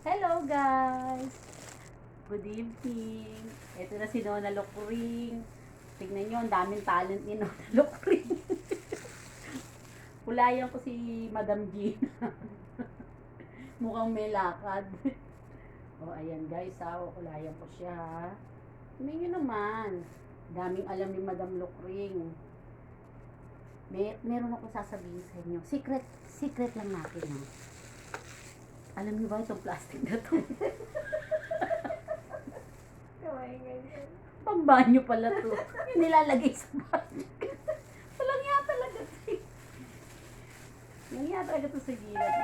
Hello guys! Good evening! Ito na si Nona Lokring. Tignan nyo, ang daming talent ni Nona Lokring. Kulayan ko si Madam Gina. Mukhang may lakad. O, ayan guys ha. Kulayan ko siya ha. Tignan nyo naman. Daming alam ni Madam Lokring. Meron ako sasabihin sa inyo. Secret lang natin ha. Alam niyo ba itong plastic na to? Pambanyo pala to. Yung nilalagay sa banyo. Walang nga talaga to. Walang nga talaga to sa gilid.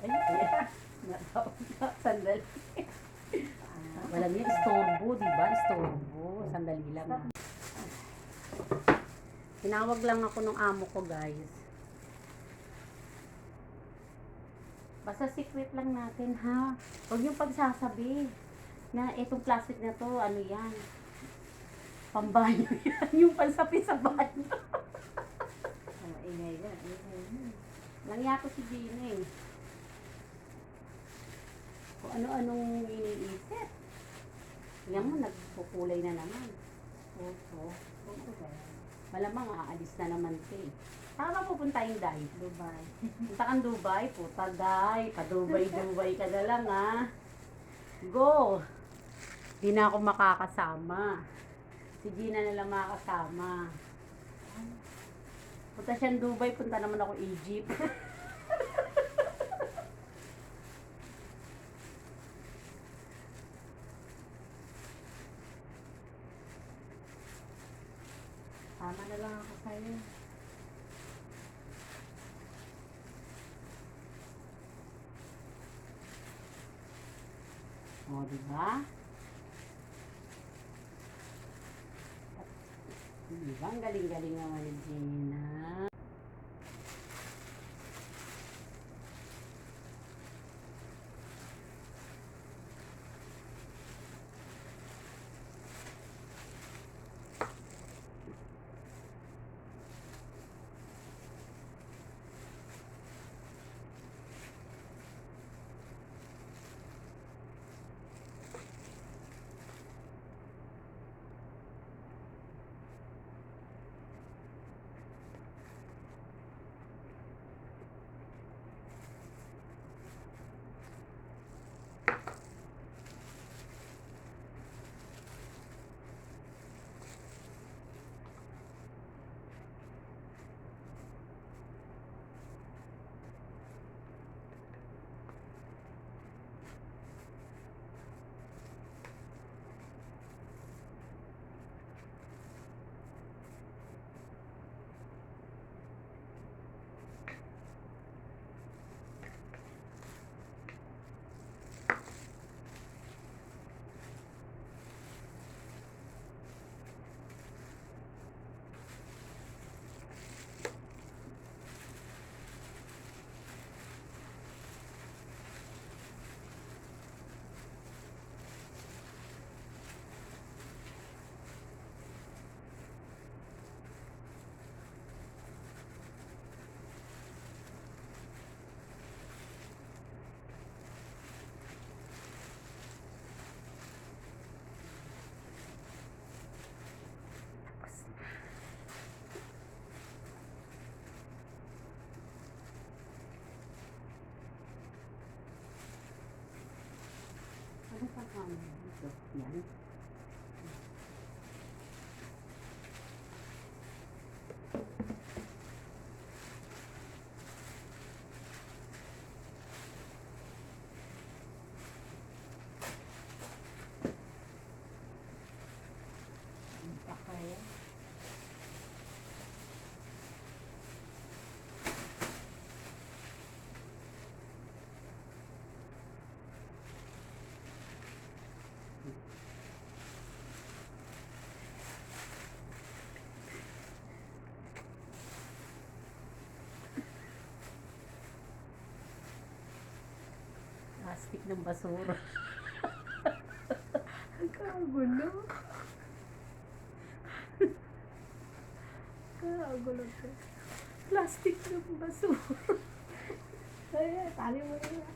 Ay, natawag na. Sandali. Walang nga, istorbo, diba? Istorbo. Sandali lang. Tinawag lang ako ng amo ko, guys. Basta secret lang natin, ha? Huwag yung pagsasabi na itong plastic na to, ano yan? Pambanyo yan. Yung pansapi sa banyo. Ingay na. Langya ko si Gina eh. Kung ano-anong iniisip. Tingnan mo, nagpukulay na naman. Oo. Malamang aalis na naman siya eh. Saan ka pupunta yung Day? Dubai. Punta kang Dubai? Puta Day. Pa-Dubai ka na lang ha. Go! Di na ako makakasama. Si Gina na lang makakasama. Punta siyang Dubai, punta naman ako Egypt. Tama na lang ako sa'yo. O, diba? Diba? Ang galing-galing naman ni Gina. Ano pa kami? Ito. Yan. Okay. Plastic ng basura. Ang kagulo. Kagulo ka. Plastic ng basura. Ay, tali mo na.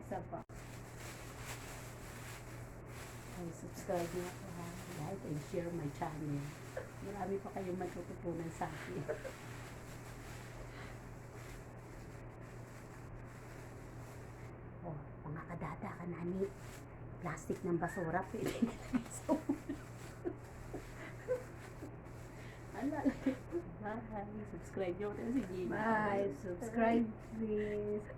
Isa pa. Ay, subscribe na ako ha. Like and share my channel. Marami pa kayong matututunan sa akin. Oh, mga kadada ka nani. Plastic ng basura, pwede nilagay sa ulo. Ano? Bye. Subscribe nyo si Gina. Bye. Subscribe please.